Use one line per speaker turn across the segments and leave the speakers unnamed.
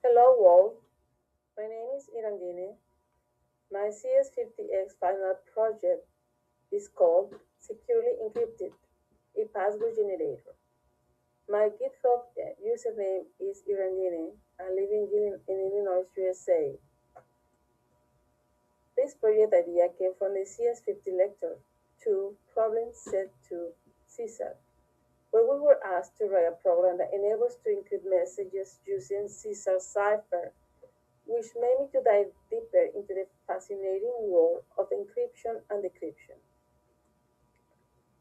Hello world, my name is Irandine. My CS50x final project is called Securely Encrypted, a password generator. My GitHub username is Irandine. I live in Illinois, USA. This project idea came from the CS50 Lecture 2 problem set to CSAT, where we were asked to write a program that enables to encrypt messages using CSAT cipher, which made me to dive deeper into the fascinating world of encryption and decryption.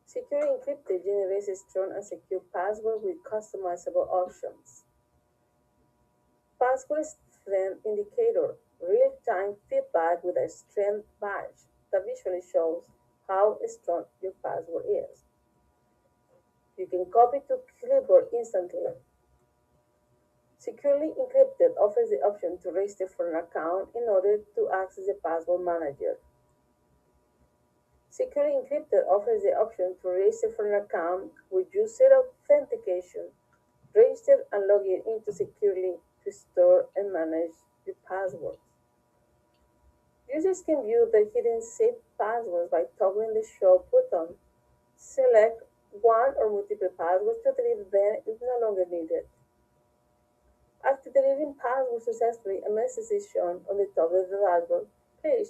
Secure Encrypted generates a strong and secure password with customizable options. Password strength indicator, real-time feedback with a strength badge that visually shows how strong your password is. You can copy to clipboard instantly. Securely Encrypted offers the option to register for an account in order to access the password manager. Securely Encrypted offers the option to register for an account with user authentication, register and log in into securely to store and manage your passwords. Users can view their hidden saved passwords by toggling the Show button. Select one or multiple passwords to delete them if no longer needed. After deleting passwords successfully, a message is shown on the top of the dashboard page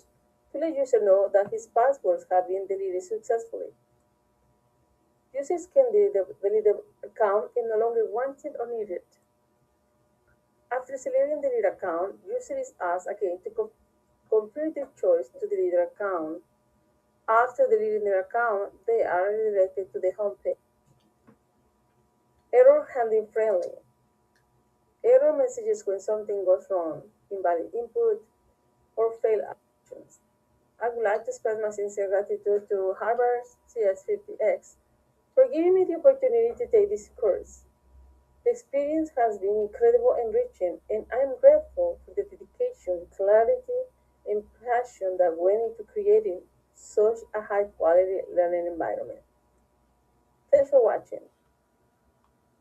to let user know that his passwords have been deleted successfully. Users can delete the account if no longer wanted or needed. After selecting delete account, user is asked again to confirm their choice to delete their account. After deleting their account, they are redirected to the home page. Error handling friendly. Error messages when something goes wrong, invalid input, or failed actions. I would like to express my sincere gratitude to Harvard CS50X for giving me the opportunity to take this course. The experience has been incredibly enriching, and I am grateful for the dedication, clarity, and passion that went into creating such a high quality learning environment. Thanks for watching.